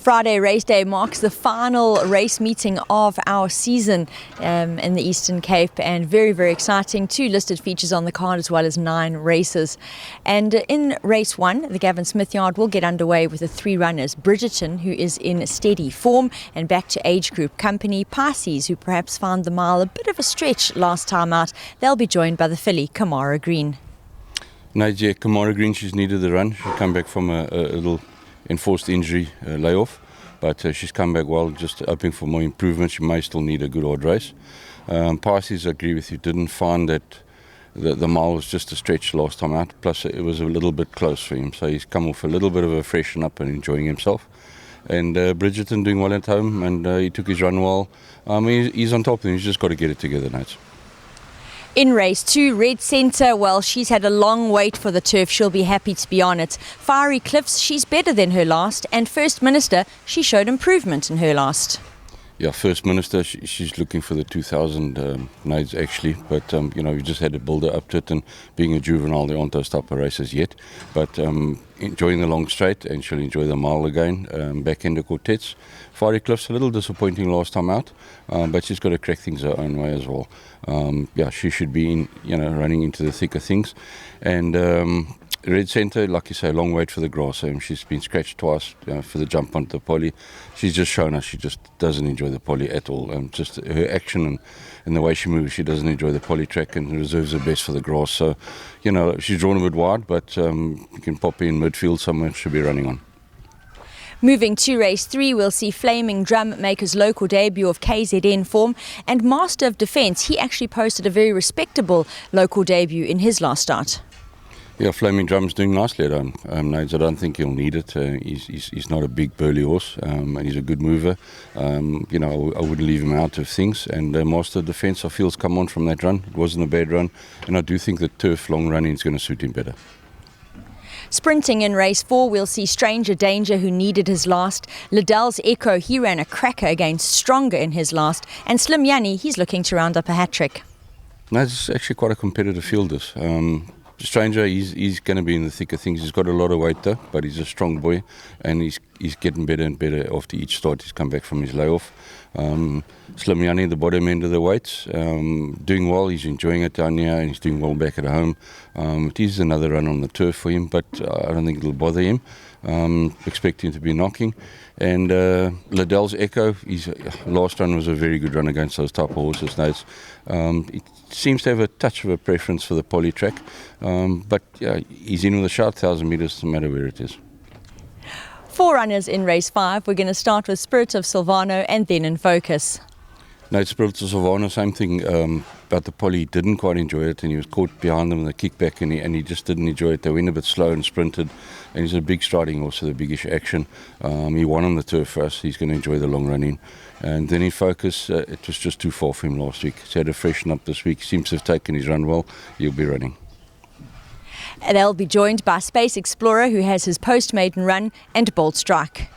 Friday race day marks the final race meeting of our season in the Eastern Cape, and very, very exciting. 2 listed features on the card as well as 9 races. And in race 1, the Gavin Smith yard will get underway with the 3 runners. Bridgerton, who is in steady form, and back to age group company. Pisces, who perhaps found the mile a bit of a stretch last time out. They'll be joined by the filly Kamara Green. Kamara Green, she's needed the run. She's come back from a little enforced injury layoff, but she's come back well, just hoping for more improvement. She may still need a good hard race. Pisces, I agree with you, didn't find that the mile was just a stretch last time out, plus it was a little bit close for him, so he's come off a little bit of a freshen up and enjoying himself. And Bridgerton doing well at home, and he took his run well. He's on top of him, he's just got to get it together now. In race 2, Red Centre, well, she's had a long wait for the turf. She'll be happy to be on it. Fiery Cliffs, she's better than her last. And First Minister, she showed improvement in her last. Yeah, First Minister, she's looking for the 2000 nights actually, but we just had to build her up to it, and being a juvenile, there aren't those type of races yet. But enjoying the long straight, and she'll enjoy the mile again, back in the quartets. Fiery Cliffs, a little disappointing last time out, but she's got to crack things her own way as well. She should be running into the thick of things. And Red Centre, like you say, a long wait for the grass. She's been scratched twice for the jump onto the poly. She's just shown us she just doesn't enjoy the poly at all. Just her action and the way she moves, she doesn't enjoy the poly track and reserves her best for the grass. So, she's drawn a bit wide, but you can pop in midfield somewhere, she'll be running on. Moving to race 3, we'll see Flaming Drum make his local debut of KZN form, and Master of Defence, he actually posted a very respectable local debut in his last start. Yeah, Flaming Drum's doing nicely at home. I don't think he'll need it. He's not a big burly horse, and he's a good mover. I wouldn't leave him out of things. And Master of Defence, I feel's come on from that run. It wasn't a bad run, and I do think the turf long running is going to suit him better. Sprinting in race 4, we'll see Stranger Danger, who needed his last. Liddell's Echo, he ran a cracker against Stronger in his last. And Slim Yanni, he's looking to round up a hat-trick. No, it's actually quite a competitive field, this. Stranger, he's going to be in the thick of things. He's got a lot of weight though, but he's a strong boy, and he's getting better and better after each start. He's come back from his layoff. Slim Yanni, the bottom end of the weights, doing well. He's enjoying it down here, and he's doing well back at home. It is another run on the turf for him, but I don't think it'll bother him. Expect him to be knocking. And Liddell's Echo, his last run was a very good run against those type of horses. Now it seems to have a touch of a preference for the poly track, but he's in with a shout, 1,000 metres, no matter where it is. 4 runners in race 5. We're going to start with Spirit of Silvano and then In Focus. No, it's Spirit of Silvano, same thing, but the poly didn't quite enjoy it, and he was caught behind them in the kickback, and he just didn't enjoy it. They went a bit slow and sprinted, and he's a big striding horse with a biggish action. He won on the turf for us. He's going to enjoy the long running. And then In Focus, it was just too far for him last week. He's had to freshen up this week. He seems to have taken his run well. He'll be running. And they'll be joined by Space Explorer, who has his post-maiden run, and Bold Strike.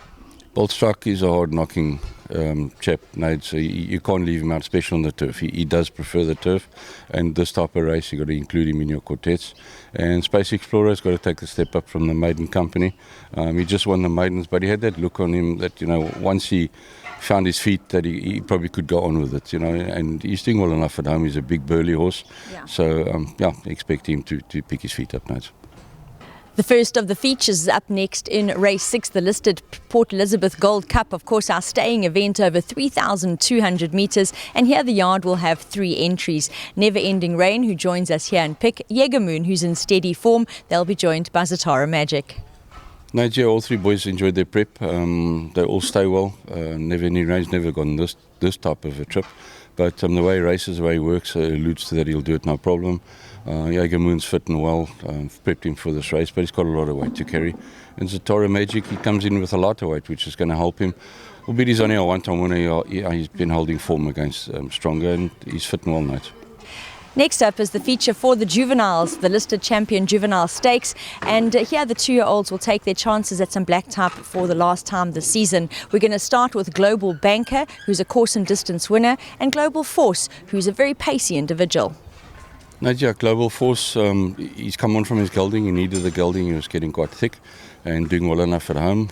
Bold Strike is a hard-knocking chap, Nate, so you can't leave him out, especially on the turf. He does prefer the turf, and this type of race, you've got to include him in your quartets. And Space Explorer has got to take the step up from the maiden company. He just won the maidens, but he had that look on him that, once he found his feet, that he probably could go on with it, and he's doing well enough at home. He's a big burly horse, so expect him to pick his feet up, Nate. The first of the features is up next in race 6, the listed Port Elizabeth Gold Cup, of course our staying event over 3,200 metres, and here the yard will have 3 entries. Never Ending Rain, who joins us here in Pick, Yegamoon, who's in steady form. They'll be joined by Zatara Magic. Nigeria, all 3 boys enjoyed their prep. They all stay well. Never Ending Rain's never gone this type of a trip, but the way he races, the way he works, alludes to that he'll do it no problem. Yegamoon's fit and well, prepped him for this race, but he's got a lot of weight to carry. And Zatara Magic, he comes in with a lighter weight, which is going to help him. Albeit he's only a one-time winner, he's been holding form against Stronger, and he's fit and well, mate. Next up is the feature for the juveniles, the listed champion juvenile stakes, and here the 2-year-olds will take their chances at some black type for the last time this season. We're going to start with Global Banker, who's a course and distance winner, and Global Force, who's a very pacey individual. Nadia, Global Force, he's come on from his gelding. He needed the gelding. He was getting quite thick and doing well enough at home.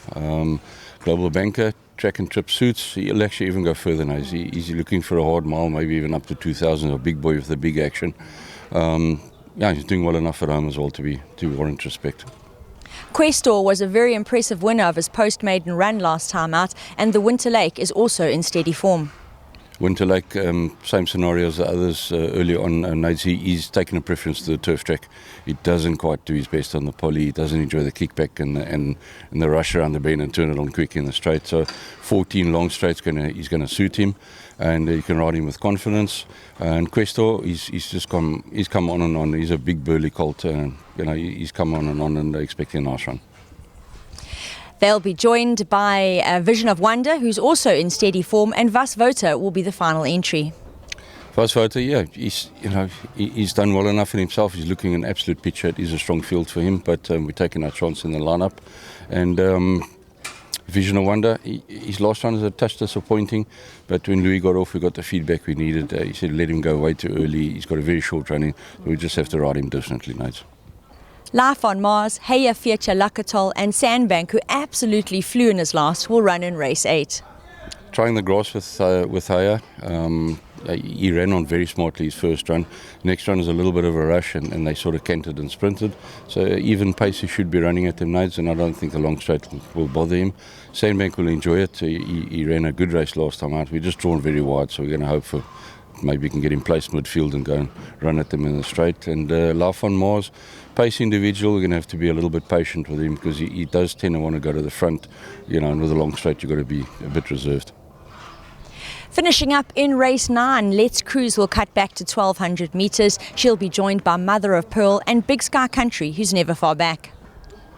Global Banker, track and trip suits. He'll actually even go further now. He's looking for a hard mile, maybe even up to 2,000, a big boy with the big action. Yeah, he's doing well enough at home as well to warrant respect. Questor was a very impressive winner of his post-maiden run last time out, and the Winter Lake is also in steady form. Winter Lake, same scenario as the others early on. Nades, he's taken a preference to the turf track. He doesn't quite do his best on the poly. He doesn't enjoy the kickback and the rush around the bend and turn it on quick in the straight. So 14 long straights he's going to suit him, and you can ride him with confidence. And Questor, he's come on and on. He's a big burly colt. He's come on and they're expecting a nice run. They'll be joined by Vision of Wonder, who's also in steady form, and Vas Vota will be the final entry. Vas Vota, yeah, he's done well enough in himself. He's looking an absolute picture. It is a strong field for him, but we're taking our chance in the lineup. And Vision of Wonder, his last run is a touch disappointing, but when Louis got off, we got the feedback we needed. He said let him go way too early. He's got a very short running, so we just have to ride him differently, Nate. Life on Mars, Heya Feature Lakatol and Sandbank, who absolutely flew in his last, will run in race 8. Trying the grass with Heya. He ran on very smartly his first run. Next run is a little bit of a rush, and they sort of cantered and sprinted. So even pace he should be running at them Nades, and I don't think the long straight will bother him. Sandbank will enjoy it. He ran a good race last time out. We're just drawn very wide, so we're going to hope for maybe we can get him placed midfield and go and run at them in the straight. And Life on Mars, pace individual, we're going to have to be a little bit patient with him because he does tend to want to go to the front, and with a long straight you've got to be a bit reserved. Finishing up in race 9, Let's Cruise will cut back to 1,200 metres. She'll be joined by Mother of Pearl and Big Sky Country, who's never far back.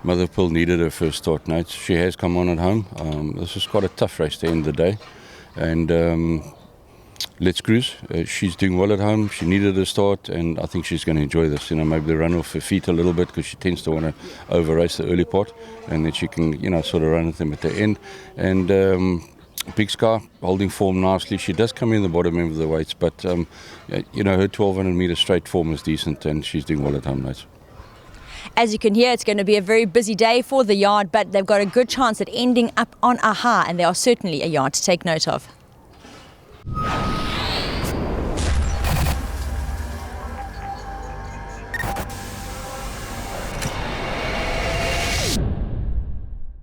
Mother of Pearl needed her first start, Nate. She has come on at home. This is quite a tough race to end the day. And Let's Cruise, she's doing well at home. She needed a start, and I think she's going to enjoy this. Maybe they run off her feet a little bit because she tends to want to over race the early part, and then she can, sort of run with them at the end. And Big Sky holding form nicely. She does come in the bottom end of the weights, but her 1,200 metre straight form is decent, and she's doing well at home, Nate. As you can hear, it's going to be a very busy day for the yard, but they've got a good chance at ending up on a high, and they are certainly a yard to take note of.